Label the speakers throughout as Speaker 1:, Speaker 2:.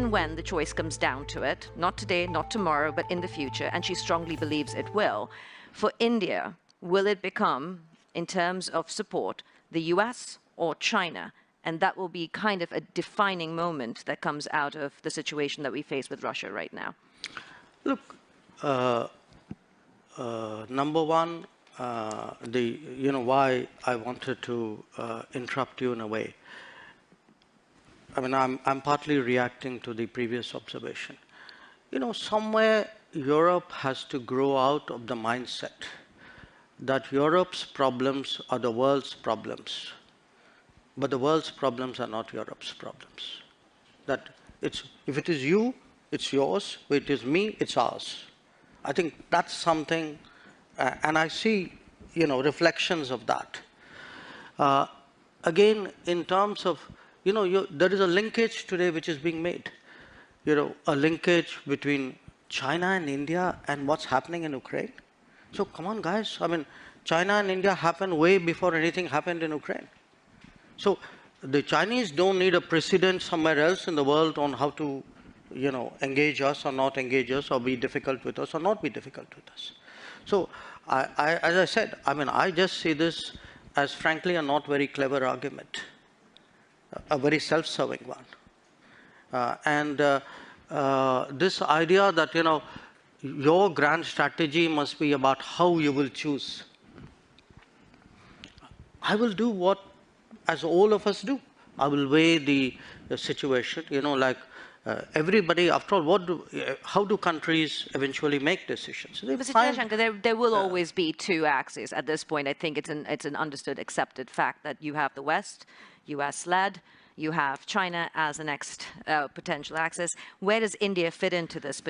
Speaker 1: and when the choice comes down to it, not today, not tomorrow, but in the future, and she strongly believes it will, for India, will it become, in terms of support, the US or China? And that will be kind of a defining moment that comes out of the situation that we face with Russia right now.
Speaker 2: Look, number one, why I wanted to interrupt you in a way. I mean, I'm partly reacting to the previous observation. Somewhere Europe has to grow out of the mindset that Europe's problems are the world's problems, but the world's problems are not Europe's problems. That if it is you, it's yours. If it is me, it's ours. I think that's something, and I see, reflections of that. Again, in terms of, there is a linkage today which is being made. A linkage between China and India and what's happening in Ukraine. So come on, guys. I mean, China and India happened way before anything happened in Ukraine. So the Chinese don't need a precedent somewhere else in the world on how to, engage us or not engage us, or be difficult with us or not be difficult with us. So as I said, I mean, I just see this as frankly a not very clever argument, a very self-serving one. This idea that, your grand strategy must be about how you will choose. I will do what, as all of us do. I will weigh the situation, everybody, after all, how do countries eventually make decisions?
Speaker 1: Mr. Jaishankar, there will always be two axes at this point. I think it's an understood, accepted fact that you have the West, US-led, you have China as the next potential axis. Where does India fit into this?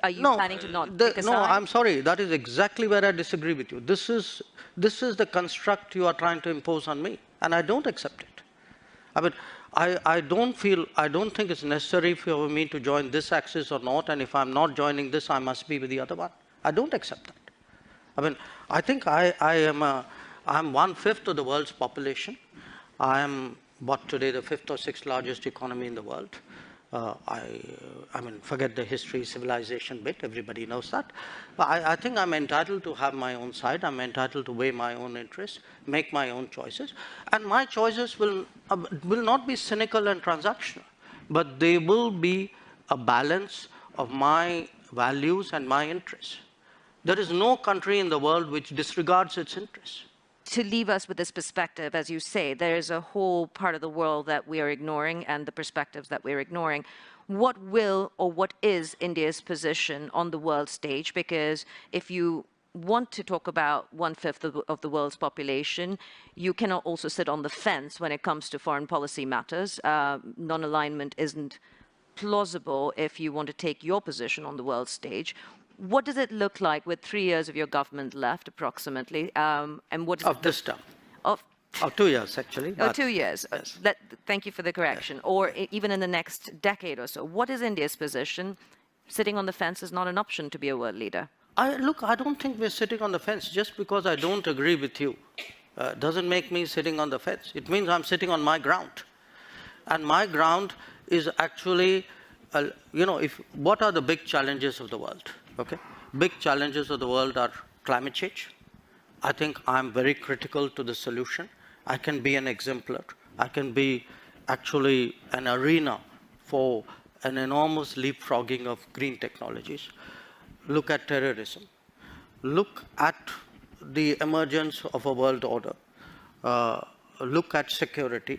Speaker 1: Are you planning to not pick a side?
Speaker 2: No, I'm sorry. That is exactly where I disagree with you. This is the construct you are trying to impose on me, and I don't accept it. I mean, I don't think it's necessary for me to join this axis or not, and if I'm not joining this, I must be with the other one. I don't accept that. I mean, I think I'm 1/5 of the world's population. I am, today, the 5th or 6th largest economy in the world. I mean, forget the history, civilization bit, everybody knows that. But I think I'm entitled to have my own side. I'm entitled to weigh my own interests, make my own choices. And my choices will not be cynical and transactional, but they will be a balance of my values and my interests. There is no country in the world which disregards its interests.
Speaker 1: To leave us with this perspective, as you say, there is a whole part of the world that we are ignoring and the perspectives that we're ignoring. What will or what is India's position on the world stage? Because if you want to talk about 1/5 of the world's population, you cannot also sit on the fence when it comes to foreign policy matters. Non-alignment isn't plausible if you want to take your position on the world stage. What does it look like with 3 years of your government left, approximately? And what
Speaker 2: of this term? Of 2 years, actually.
Speaker 1: Oh, 2 years.
Speaker 2: Yes.
Speaker 1: Thank you for the correction. Yes. Or even in the next decade or so. What is India's position? Sitting on the fence is not an option to be a world leader.
Speaker 2: Look, I don't think we're sitting on the fence. Just because I don't agree with you doesn't make me sitting on the fence. It means I'm sitting on my ground. And my ground is actually, what are the big challenges of the world? Okay, big challenges of the world are climate change. I think I'm very critical to the solution. I can be an exemplar. I can be actually an arena for an enormous leapfrogging of green technologies. Look at terrorism. Look at the emergence of a world order. Look at security.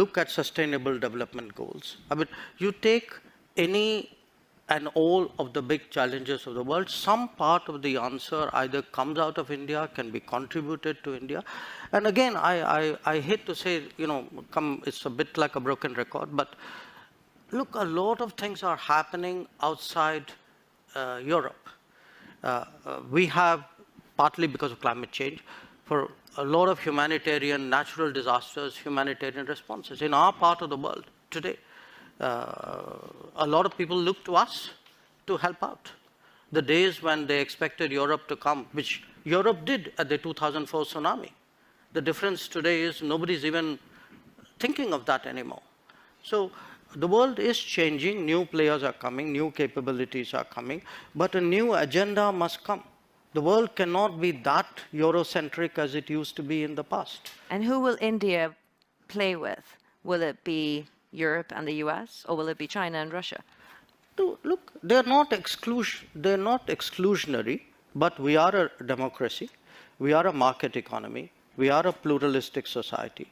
Speaker 2: Look at sustainable development goals. I mean, you take any and all of the big challenges of the world, some part of the answer either comes out of India, can be contributed to India. And again, I hate to say, it's a bit like a broken record, but look, a lot of things are happening outside Europe. We have, partly because of climate change, for a lot of humanitarian, natural disasters, humanitarian responses. In our part of the world today, a lot of people look to us to help out. The days when they expected Europe to come, which Europe did at the 2004 tsunami. The difference today is nobody's even thinking of that anymore. So the world is changing, new players are coming, new capabilities are coming, but a new agenda must come. The world cannot be that Eurocentric as it used to be in the past.
Speaker 1: And who will India play with? Will it be Europe and the US, or will it be China and Russia?
Speaker 2: Look, they're not exclusionary, but we are a democracy. We are a market economy. We are a pluralistic society.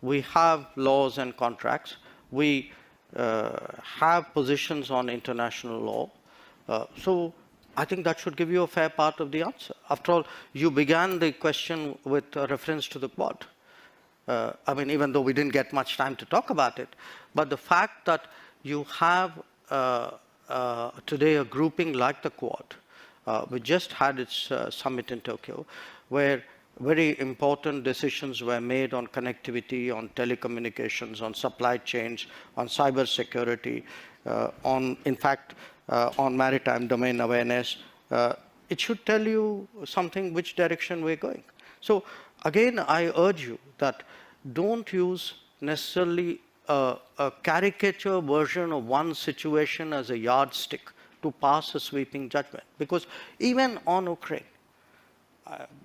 Speaker 2: We have laws and contracts. We have positions on international law. So I think that should give you a fair part of the answer. After all, you began the question with a reference to the Quad. I mean, even though we didn't get much time to talk about it, but the fact that you have today a grouping like the Quad, which just had its summit in Tokyo, where very important decisions were made on connectivity, on telecommunications, on supply chains, on cyber security, in fact, on maritime domain awareness. It should tell you something which direction we're going. So again, I urge you that don't use necessarily a caricature version of one situation as a yardstick to pass a sweeping judgment. Because even on Ukraine,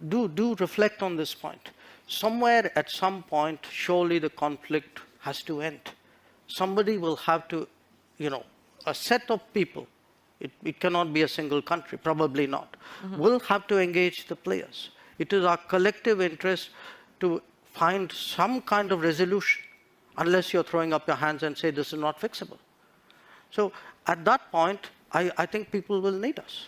Speaker 2: do reflect on this point. Somewhere at some point, surely the conflict has to end. Somebody will have to, a set of people, it cannot be a single country, probably not, will have to engage the players. It is our collective interest to find some kind of resolution, unless you're throwing up your hands and say this is not fixable. So at that point, I think people will need us.